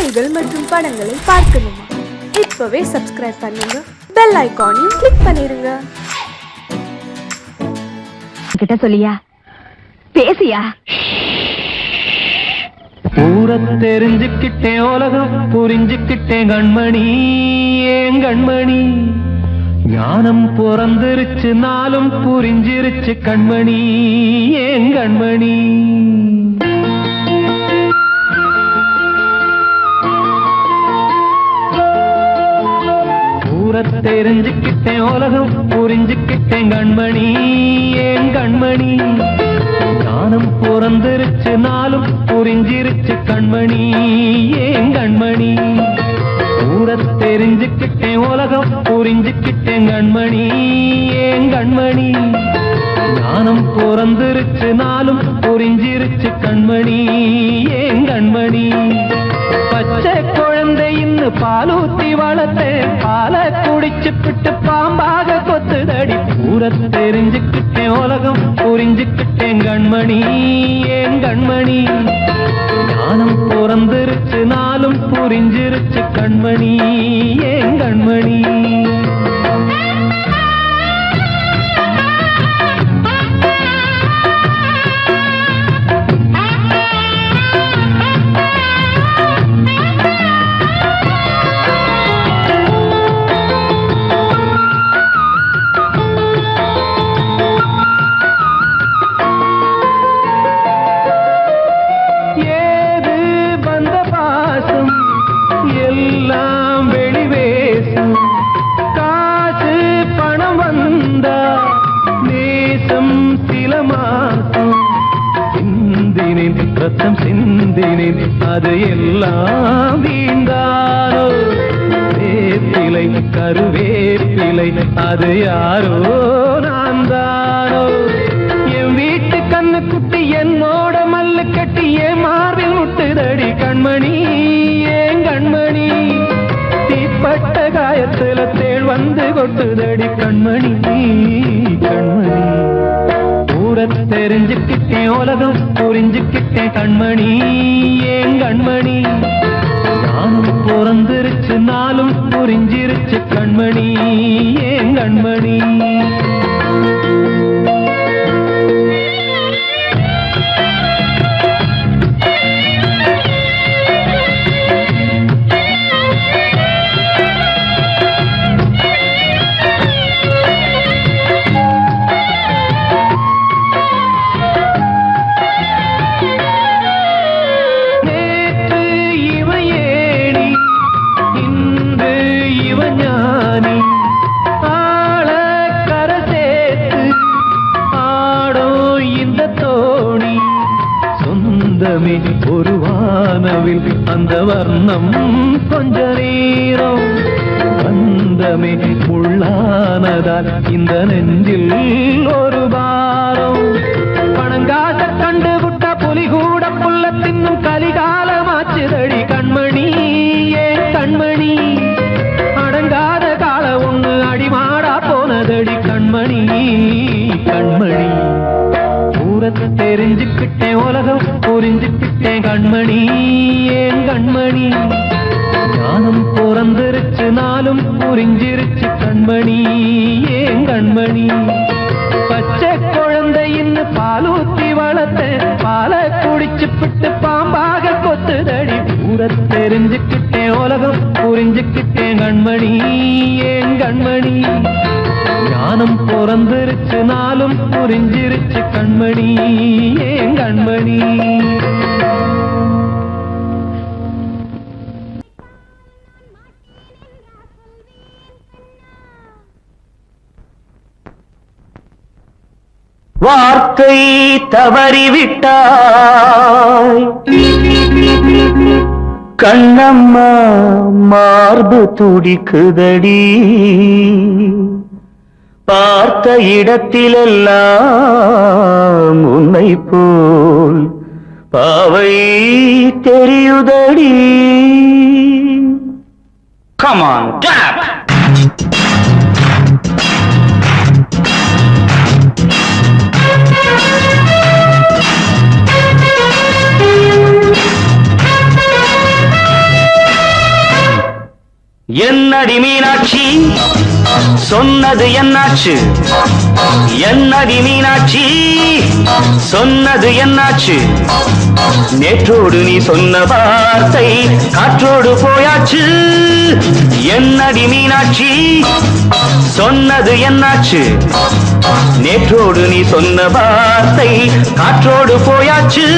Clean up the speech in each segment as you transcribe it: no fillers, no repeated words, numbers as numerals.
செய்திகள் மற்றும் படங்களை பார்க்கணுமா? இப்பவே சப்ஸ்கிரைப் பண்ணுங்க, பெல் ஐகானையும் கிளிக் பண்ணிருங்க. கிட்ட சொல்லியா பேசியா? ஊர தெரிஞ்சுக்கிட்டேன், உலகம் புரிஞ்சுக்கிட்டேன் கண்மணி, ஏன் கண்மணி. ஞானம் பிறந்திருச்சு, நாளும் புரிஞ்சிருச்சு கண்மணி, ஏன் கண்மணி. ஊர தெரிஞ்சுக்கிட்டேன், உலகம் புரிஞ்சுக்கிட்டேன் கண்மணி, ஏன் கண்மணி. ஞானம் பிறந்திருச்சு, நாளும் புரிஞ்சிருச்சு கண்மணி, ஏன் கண்மணி. ஊர தெரிஞ்சுக்கிட்டேன், உலகம் புரிஞ்சுக்கிட்டேன் கண்மணி, ஏன் கண்மணி. ஞானம் பிறந்திருச்சு, நாளும் புரிஞ்சிருச்சு கண்மணி, ஏன் கண்மணி. பச்சை குழந்தை இன்னும் பாலூத்தி வளர்த்தேன், பாலை குடிச்சு பிட்டு பாம்பாக கொத்துதடி. ஊர தெரிஞ்சுக்கிட்டேன், உலகம் புரிஞ்சுக்கிட்டேன் கண்மணி, ஏன் கண்மணி. ஞானம் பிறந்திருச்சு, நாளும் புரிஞ்சிருச்சு கண்மணி, ஏன் கண்மணி. ரத்தம் சிந்தினேன், அது எல்லாம் வீண்டாரோ. வேப்பிலை கருவேப்பிலை, அது யாரோ நான் தானோ. என் வீட்டு கண்ணு குட்டி என்னோட மல்லு கட்டி என் மார்பில் முட்டுதடி கண்மணி, ஏன் கண்மணி. தீப்பட்ட காயத்துல தேள் வந்து கொட்டுதடி கண்மணி, கண்மணி. ஊர தெரிஞ்சுக்கிட்டேன், உலகம் புரிஞ்சுக்கிட்டேன் கண்மணி, ஏன் கண்மணி. ஞானம் பிறந்திருச்சு, நாளும் புரிஞ்சிருச்சு கண்மணி, ஏன் கண்மணி. ஒரு வானவில் அந்த வர்ணம் கொஞ்ச நேரம் வந்தமே உள்ளானதால் இந்த நெஞ்சில் ஒரு பாரம். பணங்காச கண்டு விட்ட புலி கூட புல்ல தின்னும் கலிகாலமாச்சுதடி கண்மணி, ஏன் கண்மணி. அடங்காத கால ஒண்ணு அடிமாடா போனதடி கண்மணி, கண்மணி. தெரிஞ்சுக்கிட்டேன், உலகம் புரிஞ்சுக்கிட்டேன் கண்மணி, ஏன் கண்மணி. ஞானம் பிறந்திருச்சு, நாளும் புரிஞ்சிருச்சு கண்மணி, ஏன் கண்மணி. பச்சை குழந்தை இன்னும் பாலூத்தி வளர்த்தேன், பாலை குடிச்சு பிட்டு பாம்பாக கொத்துதடி. ஊர தெரிஞ்சுக்கிட்டேன், உலகம் புரிஞ்சுக்கிட்டேன் கண்மணி, ஏன் கண்மணி. ஞானம் பிறந்திருச்சு, நாளும் புரிஞ்சிருச்சு கண்மணி, ஏன் கண்மணி. வார்த்தை தவறிவிட்டாய் கண்ணம்மா, மார்பு துடிக்குதடி. பார்த்த இடத்திலெல்லாம் உன்னை போல் பாவை தெரியுதடி. Come on, tap! என்னடி மீனாட்சி சொன்னது என்னாச்சு? என்னடி மீனாட்சி சொன்னது என்னாச்சு? நேற்றோடு நீ சொன்ன வார்த்தை காற்றோடு போயாச்சு. என்னடி மீனாட்சி சொன்னது என்னாச்சு? நேற்றோடு நீ சொன்ன வார்த்தை காற்றோடு போயாச்சு.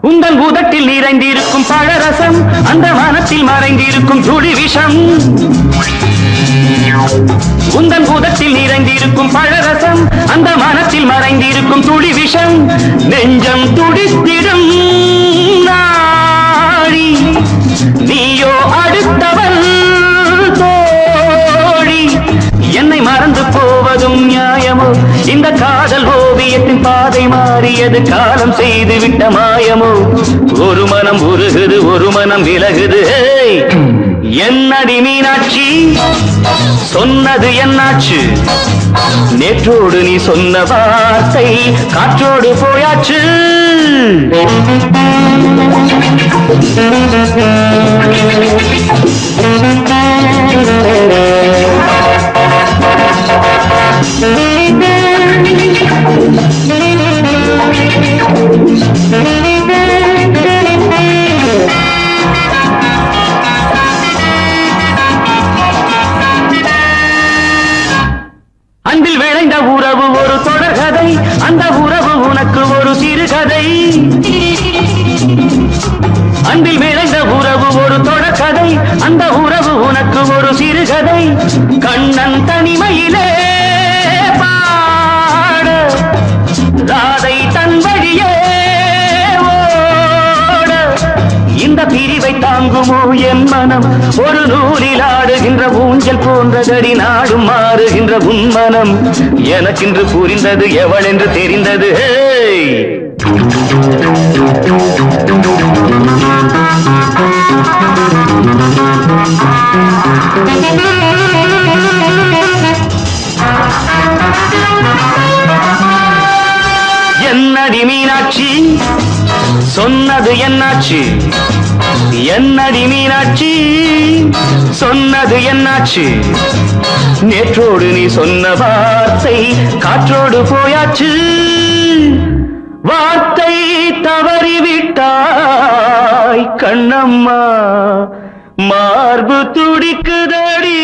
உந்தன் உதட்டில் நிறைந்திருக்கும் பழரசம் அந்த மனத்தில் மறைந்திருக்கும் துளி விஷம். உந்தன் உதட்டில் நிறைந்திருக்கும் பழரசம் அந்த மனத்தில் மறைந்திருக்கும் துளி விஷம். நெஞ்சம் துடித்திடும் நாடி நீயோ அடுத்தவள் தோழி. என்னை மறந்து போவதும் நியாயமோ? இந்த காதல் ஓவியத்தின் பாதை மாறியது காலம் செய்து விட்ட மாயமோ? ஒரு மனம் உருகுது ஒரு மனம் விலகுது. என்னடி மீனாட்சி சொன்னது என்னாச்சு? நேற்றோடு நீ சொன்ன வார்த்தை காற்றோடு போயாச்சு. அன்பில் விளைந்த உறவு ஒரு தொடர்கதை, அந்த உறவு உனக்கு ஒரு சிறுகதை. அன்பில் விளைந்த உறவு ஒரு தொடர்கதை, அந்த உறவு உனக்கு ஒரு சிறுகதை. கண்ணன் தனிமையிலே பாட ராதை தன் வழியே ஓட. இந்த பிரிவை தாங்குமோ என் மனம்? ஒரு நூலில் ஆடுகின்ற ஊஞ்சல் போன்றதடி நாடும் மாறுகின்ற உன்மனம். எனக்கென்று புரிந்தது எவள் என்று தெரிந்தது. என்னடி மீனாட்சி சொன்னது என்னாச்சு? என்னடி மீனாட்சி சொன்னது என்னாச்சு? நேற்றோடு நீ சொன்ன வார்த்தை காற்றோடு போயாச்சு. வார்த்தை தவறிவிட்டாய் கண்ணம்மா, மார்பு துடிக்குதடி.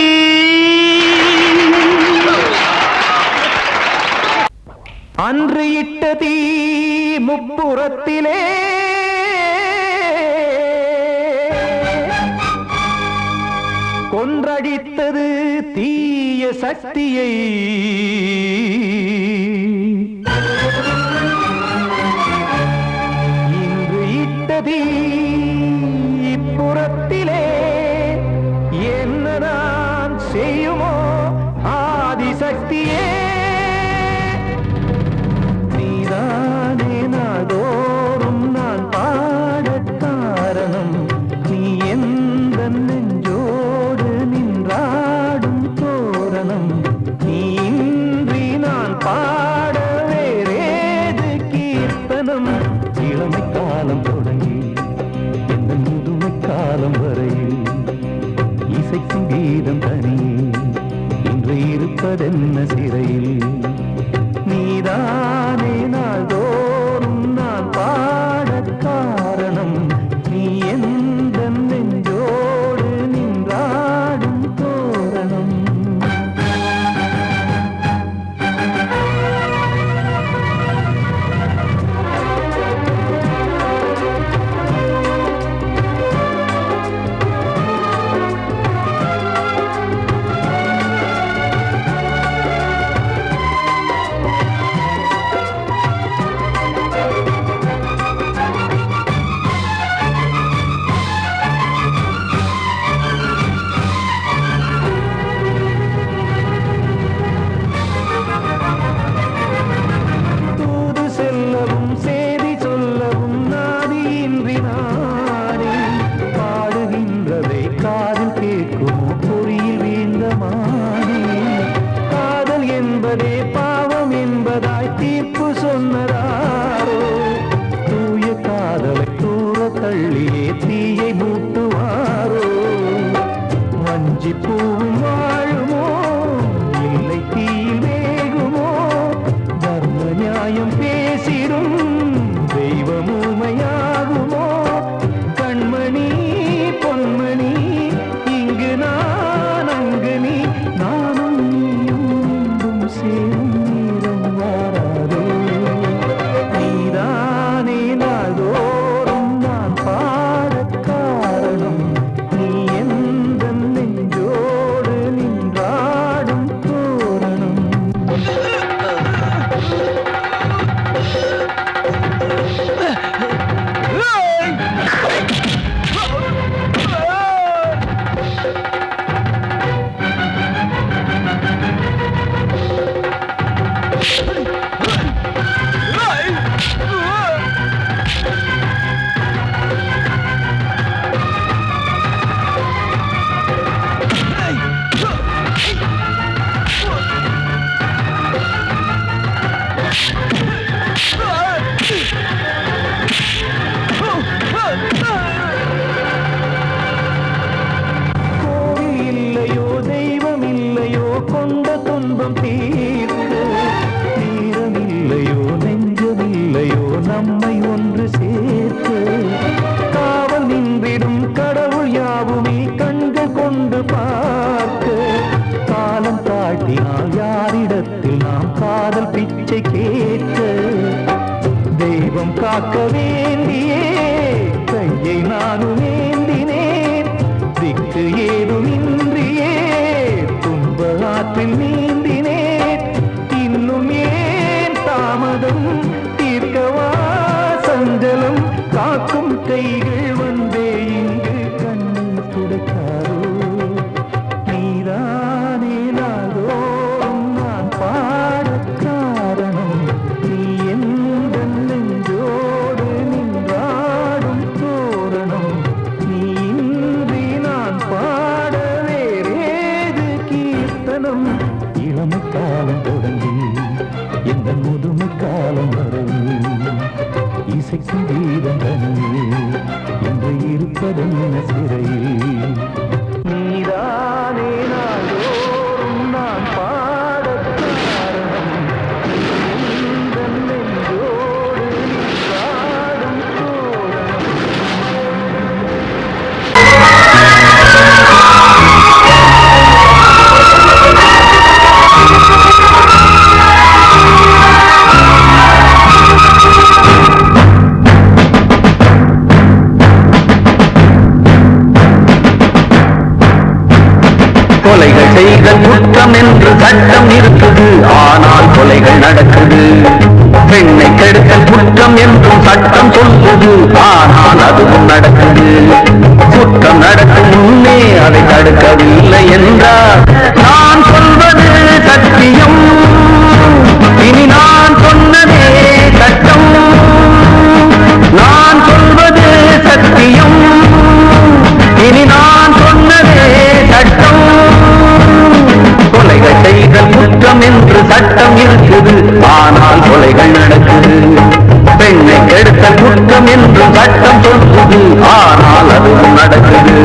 அன்று இட்ட தீ முப்புறத்திலே கொன்றடித்தது தீய சக்தியை. இன்று இட்ட தீ இப்புறத்திலே என்ன நான் செய்யுமோ ஆதிசக்தியே. நீதானே நாள்தோறும் நான் பாடக் காரணம். நீ எந்த நெஞ்சோடு நின்றாடும் தோரணம். நீ இன்றி நான் பாட வேறேது கீர்த்தனம். இளமை காலம் தொடங்கி எந்த முதுமை காலம் வரையில் இசைக்கும் கீதம் தனியே இன்று இருப்பதென்ன சிறையில். நீதானே நாள்தோறும் நான் பாடக் காரணம். நீ எந்த நெஞ்சோடு நின்றாடும் தோரணம். வஞ்சி பூவும் வாழுமோ இல்லை தீயில் வேகுமோ தர்ம நியாயம் பேசிடும் தெய்வம் ஊமையாகுமோ கண்மணி பொன்மணி இங்கு நான் அங்கு நீ நானும் நீயும் மீண்டும் சேரும் நேரம் வாராதோ நீதானே நாள்தோறும் நான் பாடக் காரணம் நீ எந்த நெஞ்சோடு நின்றாடும் தோரணம் கோவில் இல்லையோ தெய்வம் இல்லையோ கொண்ட துன்பம் தீர்க்க தீரம் இல்லையோ நெஞ்சம் இல்லையோ நம்மை ஒன்று சேர்க்க காவல் நின்றிடும் கடவுள் யாவுமே கண்கள் கொண்டு பார்க்க காலம் தாட்டினால் யாரிடத்தில் நாம் காதல் பிச்சை கேட்க தெய்வம் காக்க வேண்டியே கையை நானும் ஏந்தினேன் திக்கு ஏதுமின்றியே துன்ப ஆற்றில் நீந்தினேன் இன்னும் ஏன் தாமதம் தீர்க்கவா சஞ்சலம் காக்கும் கைகள் வந்தே இங்கு கண்ணீர் துடைக்காரோ நீதானே நாள்தோறும் நான் பாடக் காரணம் நீ எந்த நெஞ்சோடு நின்றாடும் தோரணம் நீ இன்றி நான் பாட வேறேது கீர்த்தனம் இளமை காலம் தொடங்கி எந்த முதுமை காலம் வரை இசைக்கும் கீதம் தனியே என்று இருப்பதென்ன சிறையில் நீதானே நாள்தோறும் நான் பாடக் காரணம் இந்த நெஞ்சோடு நின்றாடும் தோரணம் கொலைகள் செய்தல் குற்றம் என்று சட்டம் இருக்குது, ஆனால் கொலைகள் நடக்குது. பெண்ணை கெடுத்தல் குற்றம் என்றும் சட்டம் சொல்லுது, ஆனால் அதுவும் நடக்குது. குற்றம் நடக்கும் முன்னே அதை தடுக்கவில்லை என்றால் நான் சொல்வது சத்தியம், இனி நான் சொன்னதே சட்டம். நான் சொல்வது சத்தியம், இனி நான் சொன்னதே சட்டம். கொலைகள் செய்தல் குற்றம் என்று சட்டம் இருக்குது, ஆனால் கொலைகள் நடக்குது. பெண்ணை கெடுத்தல் குற்றம் என்று சட்டம் சொல்லுது, ஆனால் அதுவும் நடக்குது.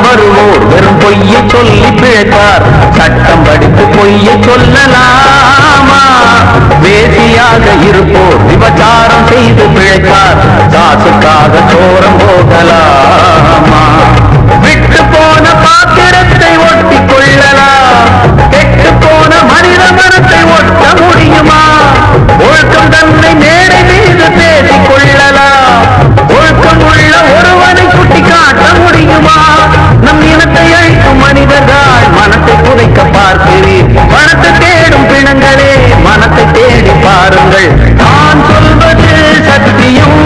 வருவோர் வெறும் பொய்யை சொல்லி பிழைப்பார், சட்டம் படித்து பொய்யை சொல்லலாமா? வேசியாக இருப்போர் விபச்சாரம் செய்து பிழைப்பார், காசுக்காக சோரம் போகலாமா? விட்டு போன பாத்திரத்தை ஒட்டி கொள்ளலாம், கெட்டு போன மனித மனத்தை ஒட்ட முடியுமா? ஒழுக்கம் தன்னை மேடை மீது பேசிக் கொள்ளலாம், ஒழுக்கம் உள்ள ஒருவனை குட்டி காட்ட முடியுமா? நம் இனத்தை அழிக்கும் மனிதர்கள் மனத்தை புதைக்க பார்க்கிறீர், பணத்தை தேடும் பிணங்களே மனத்தை தேடி பாருங்கள். நான் சொல்வது சத்தியம்,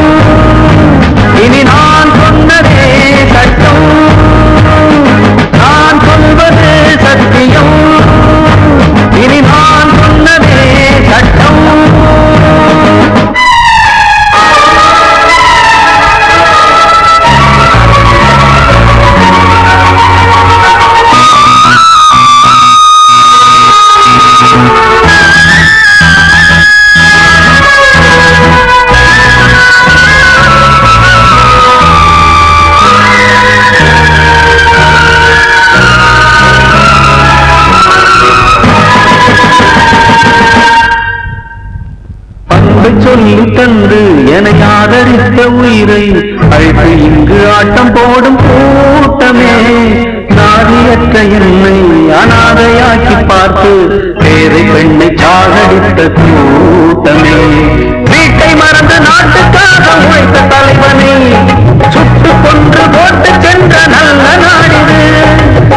தந்து என ஆதரித்த உயிரை அழைத்து இங்கு ஆட்டம் போடும் கூட்டமே, நாதியற்ற என்னை அனாதையாக்கி பார்த்து பேரை பெண்ணை சாகடித்த கூட்டமே, வீட்டை மறந்து நாட்டுக்காக உழைத்த தலைவனை சுட்டு கொன்று போட்டு சென்ற நல்ல நாடிது,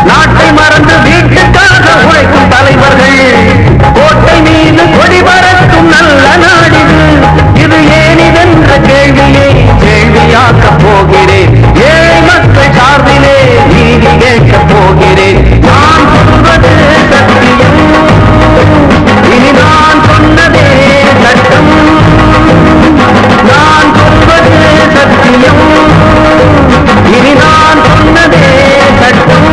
நாட்டை மறந்து வீட்டுக்காக உழைக்கும் தலைவர்கள் கோட்டை மீது கொடி பறக்கும் நல்ல நாடிது, இது ஏனிதென்ற கேள்வியை கேள்வியாக்கப் போகிறேன், ஏழை மக்கள் சார்பிலே நீதி கேட்கப் போகிறேன், நான் சொல்வது சத்தியம், இனி நான் சொன்னதே சட்டம், நான் சொல்வது சத்தியம், இனி நான் சொன்னதே சட்டம்.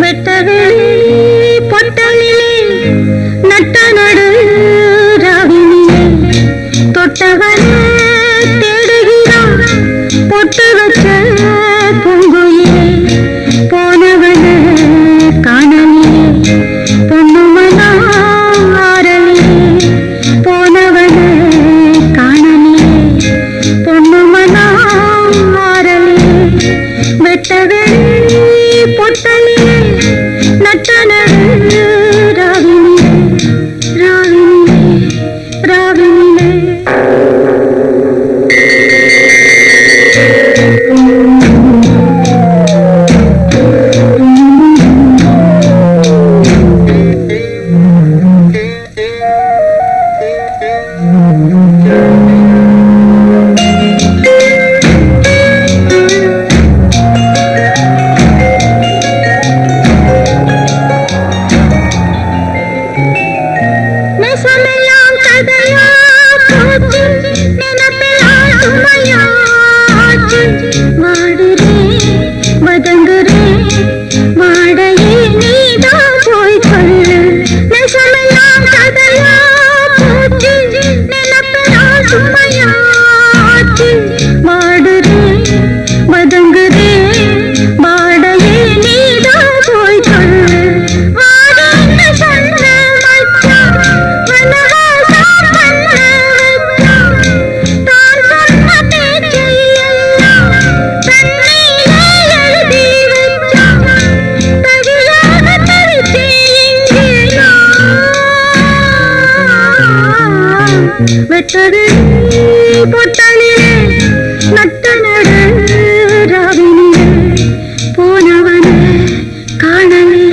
வெட்டது பொட்டலிலே நட்ட நடு ராவினிலே போனவனே காணலே.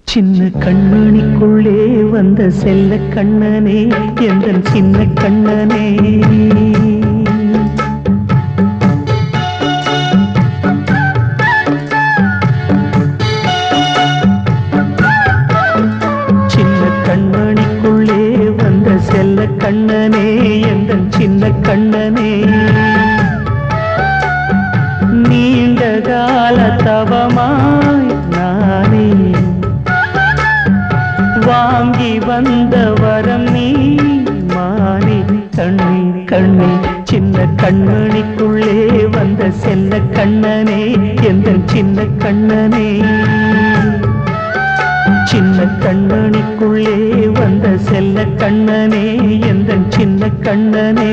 சின்ன கண்மணிக்குள்ளே வந்த செல்ல கண்ணனே எந்தன் சின்ன கண்ணனே சின்ன கண்மணிக்குள்ளே வந்த செல்ல கண்ணனே எந்தன் சின்ன கண்ணனே நீண்ட கால தவமாய் நானே வாங்கி வந்த வரம் நீ மானே கண்ணே கண்ணே சின்ன கண்மணிக்குள்ளே வந்த செல்ல கண்ணனே எந்தன் சின்ன கண்ணனே சின்ன கண்மணிக்குள்ளே வந்த செல்ல கண்ணனே எந்தன் சின்ன கண்ணனே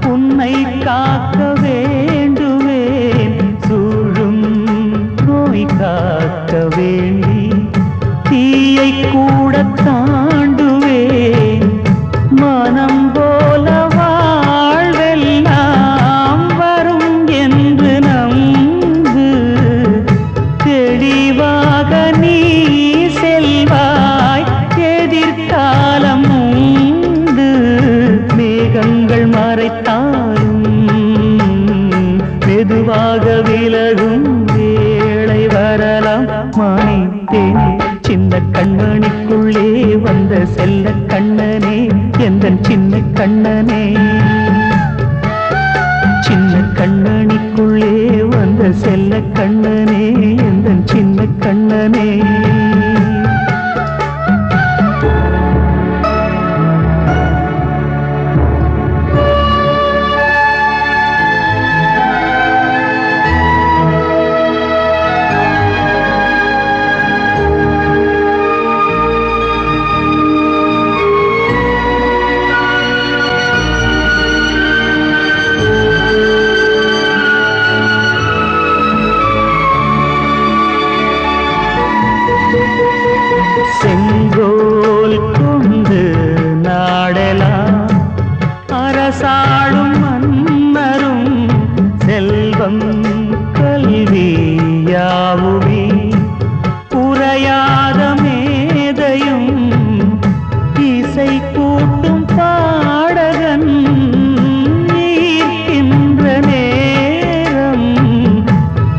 உன்னை காக்க வேண்டுவேன் சூழும் நோய் காக்க வேண்டி தீயை கூட தாண்டுவேன் மனம் போல வாழ்வெல்லாம் வரும் என்று நம்பு தெளிவாக நீ செல்வாய் எதிர்காலம் மேகங்கள் மறைத்தாலும் மெதுவாக விலகும் வேளை வரலாம் மானே தேனே சின்ன கண்மணிக்குள்ளே வந்த செல்ல கண்ணனே எந்தன் சின்ன கண்ணனே சின்ன கண்மணிக்குள்ளே வந்த செல்ல கண்ணனே எந்தன் சின்ன கண்ணனே செங்கோல் கொண்டு நாடலாம் அரசாளும் மன்னரும் செல்வம் கல்வி யாவுமே உரையாத மேதையும் இசை கூட்டும் பாடகன் ஈர்க்கின்ற நேரம்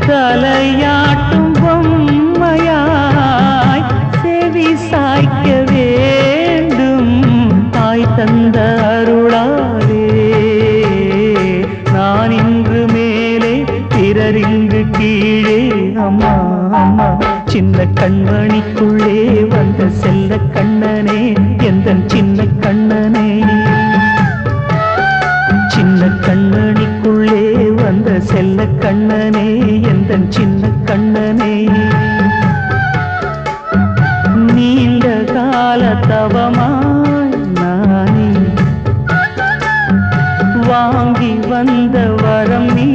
தலையாட்டும் பொம்மையாய் செவி சாய்க்க வேண்டும் தாய் தந்த அருளாலே நான் இன்று மேலே பிறரிங்கு கீழே அம்மா அம்மா சின்ன கண்மணிக்குள்ளே வந்த செல்ல கண்ணனே எந்தன் சின்ன கண்ணனே சின்ன கண்மணிக்குள்ளே வந்த செல்ல கண்ணனே எந்தன் சின்ன கண்ணனே நீண்ட கால தவமாய் நானே வாங்கி வந்த வரம் நீ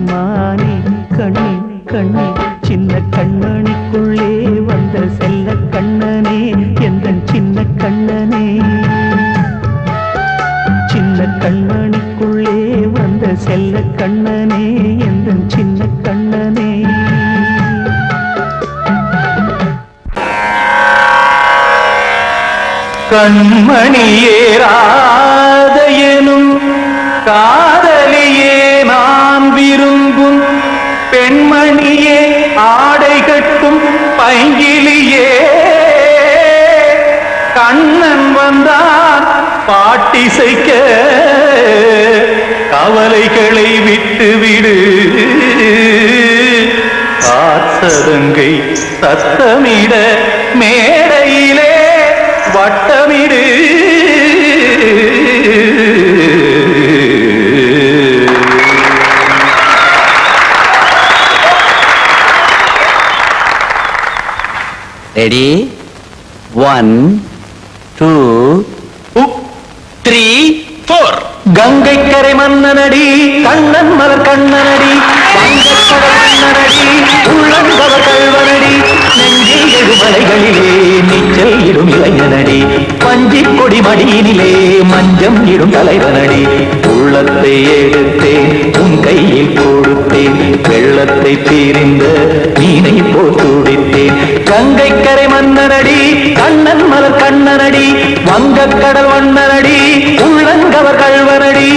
மானே கண்ணே கண்ணே சின்ன கண்மணிக்குள்ளே வந்த செல்ல கண்ணனே எந்தன் சின்ன கண்ணனே சின்ன கண்மணிக்குள்ளே வந்த செல்ல கண்ணனே எந்தன் சின்ன கண்ணனே கண்மணியேராத எனும் காதலியே நான் விரும்பும் பெண்மணியே ஆடை கட்டும் பைங்கிலியே கண்ணன் வந்தான் பாட்டிசைக்க கவலைகளை விட்டுவிடு ஆசதங்கை சத்தமிட மேடையிலே வட்டமிடு ரெடி 1 2 3 4 கங்கை கரை மன்னனடி கண்ணன் மலர் கண்ணனடி வங்கக்கடல் மன்னனடி உள்ளங்கவர் கல்வனடி நெஞ்சில் எழுமலைகளிலே நீச்சல் இடும் இளைஞனடி பஞ்சிக் கொடி மடியினிலே மஞ்சம் இடும் தலைவனடி உள்ளத்தை எடுத்தேன் உன் கையில் கொடுத்தேன் வெள்ளத்தை தீரிந்த மீனை போல் துடித்தேன் கங்கை கரை மன்னனடி கண்ணன் மலர் கண்ணனடி வங்கக்கடல் வண்ணனடி உள்ளங்கவர் கல்வனடி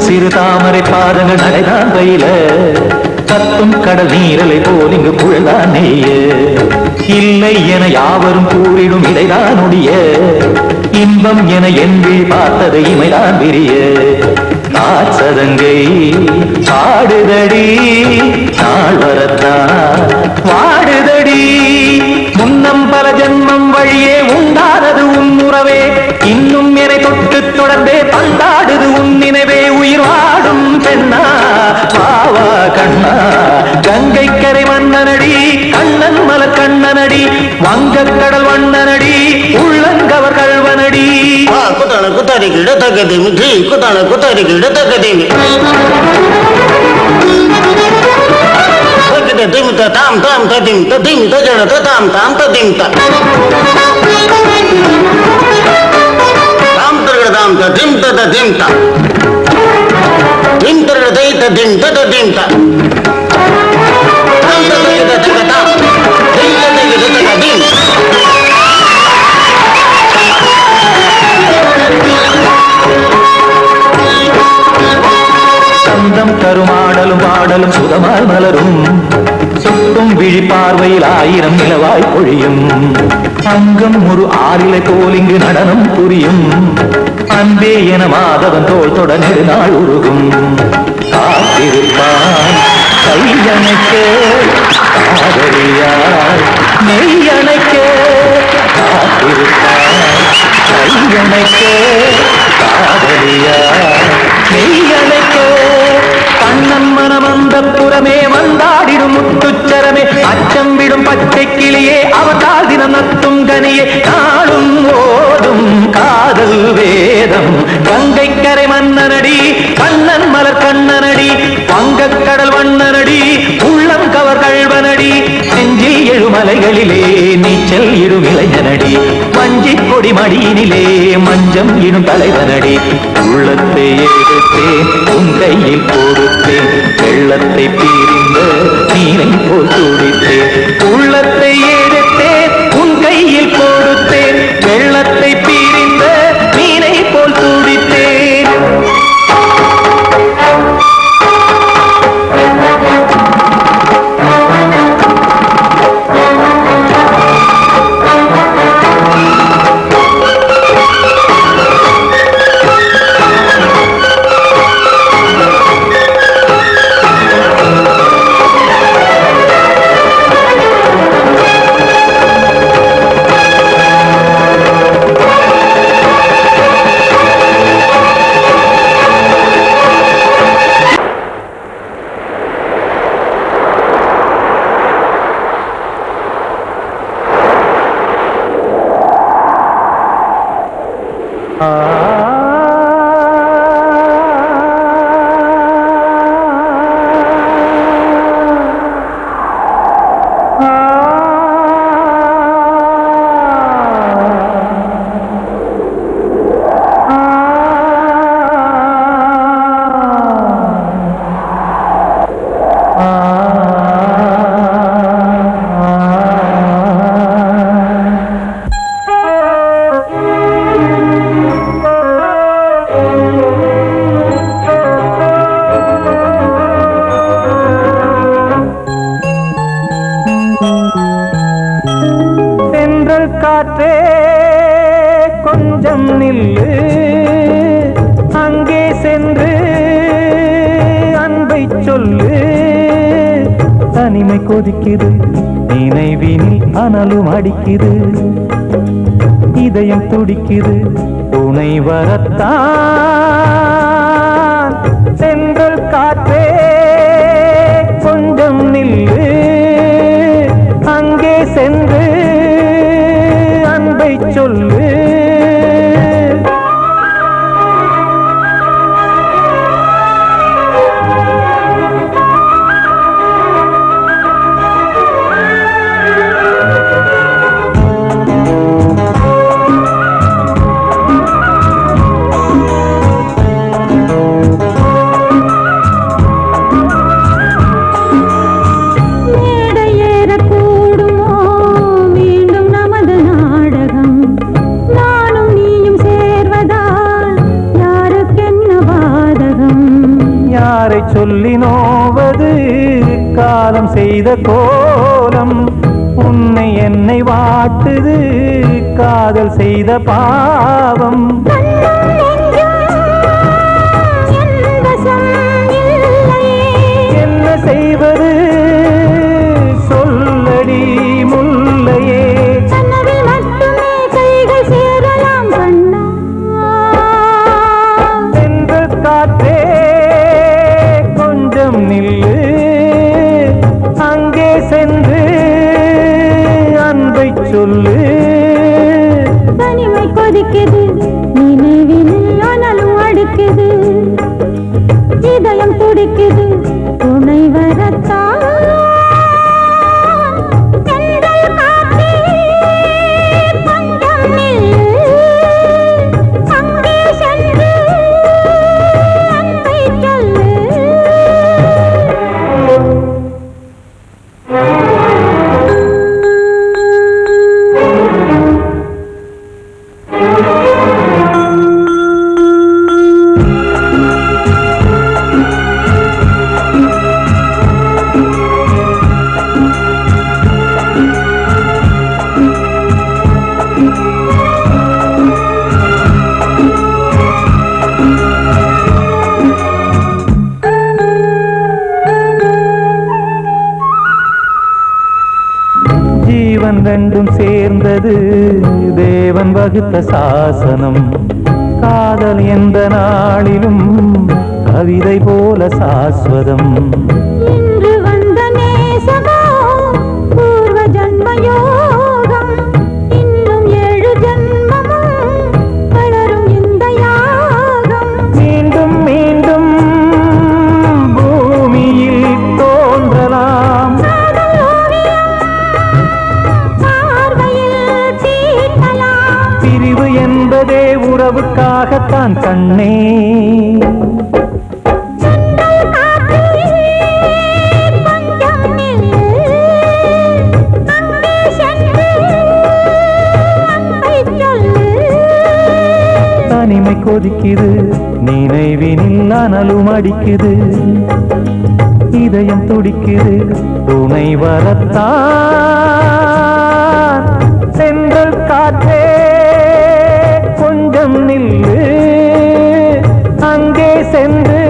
சிறு தாமரை பாதங்கள் நடைதான் பயில கத்தும் கடல் நீரலை போல் இங்கு புழதான் நெய்ய இல்லை என யாவரும் கூறிடும் இடைதான் ஒடிய இன்பம் என என்று பார்த்தது இமைதான் விரிய நாச்சதங்கை பாடுதடி நாள் வரத்தான் வாடுதடி முன்னம் பல ஜென்மம் வழியே உண்டானது உன் உறவே இன்னும் என்னை தொட்டு தொடர்ந்தே பந்தாடுது உன் நினைவே உயிர் வாடும் பெண்ணா பாவா கண்ணா கங்கை கரை மன்னனடி கண்ணன் மலர் கண்ணனடி வங்கக்கடல் வண்ணனடி உள்ளங்கவர் கல்வனடி குத்தான குத்தாரி கிட தக்கதேமி குத்தான குத்தாரி கிட தக்கதேமி திமித்த தாம் தாம் ததிம் ததிம் தஜன தாம் தாம் ததிம் தாம் தாம் ததிம் ததிம் தாம் திம் தர தை ததிம் ததிம் தாம் தாம் ததிம் ததிம் தாம் திம் ததிம் ததிம் சந்தம் தருமாடலும் பாடலும் சுதமால் மலரும் சுட்டும் விழி பார்வையில் ஆயிரம் நிலவாய் பொழியும் அங்கம் ஒரு ஆறிலை போல் இங்கு நடனம் புரியும் அன்பே என மாதவன் தோள் தொட நெடுநாள் உருகும் காத்திருப்பான் கையணைக்க காதலியார் மெய்யணைக்க காத்திருப்பான் கையணைக்க காதலியார் மெய்யணைக்க கண்ணன் மனமந்த புறமே வந்தாடிடும் முத்துச்சரமே அச்சம் விடும் பச்சை கிளியே அவதால் தினம் நத்தும் கனியே நாளும் ஓடும் காதல் வேதம் கங்கை கரை மன்னனடி கண்ணன் மலர் கண்ணனடி வங்கக்கடல் வண்ணனடி உள்ளம் கவர் கல்வனடி நெஞ்சில் எழுமலைகளிலே நீச்சல் இடும் இளைஞனடி வஞ்சிக் கொடி மடியினிலே மஞ்சம் இடும் தலைவனடி உள்ளத்தை எடுத்தேன் உன் கையில் கொடுத்தேன் வெள்ளத்தை பீரிந்த நீரை போல் துடித்தேன் உள்ளத்தை எடுத்தேன் உன் கையில் கொடுத்தேன் வெள்ளத்தை பீரிந்த நீரை போல் துடித்தேன் கொஞ்சம் நில்லு அங்கே சென்று அன்பை சொல்லு தனிமை கொதிக்குது நினைவினில் அனலும் அடிக்குது இதயம் துடிக்குது துணை வரத்தான் சென்றல் காற்றே கொஞ்சம் நில்லு அங்கே சென்று அன்பை சொல்லு சொல்லி நோவது காலம் செய்த கோலம் உன்னை என்னை வாட்டுது காதல் செய்த பாவம் என்ன செய்வது சொல்லடி முல்லையே சென்று காற்றே நில்லு அங்கே சென்று அன்பை சொல்லு தனிமை கொதிக்குது நினைவினில் அனலும் அடிக்குது இதயம் துடிக்குது துணை வரத்தான் ரெண்டும் சேர்ந்தது தேவன் வகுத்த சாசனம் காதல் எந்த நாளிலும் கவிதை போல சாஸ்வதம் இன்று வந்த நேசமோ பூர்வ ஜன்ம யோகம் இன்னும் 7 ஜன்மமும் வளரும் இந்த யாகம் மீண்டும் மீண்டும் பூமியில் தோன்றலாம் பிரிவு என்பதே உறவுக்காகத்தான் கண்ணே தனிமை கொதிக்குது நினைவினில் அனலும் அடிக்குது இதயம் துடிக்குது துணை வரத்தான் சென்றல் காற்றே கொஞ்சம் நில்லு அங்கே சென்று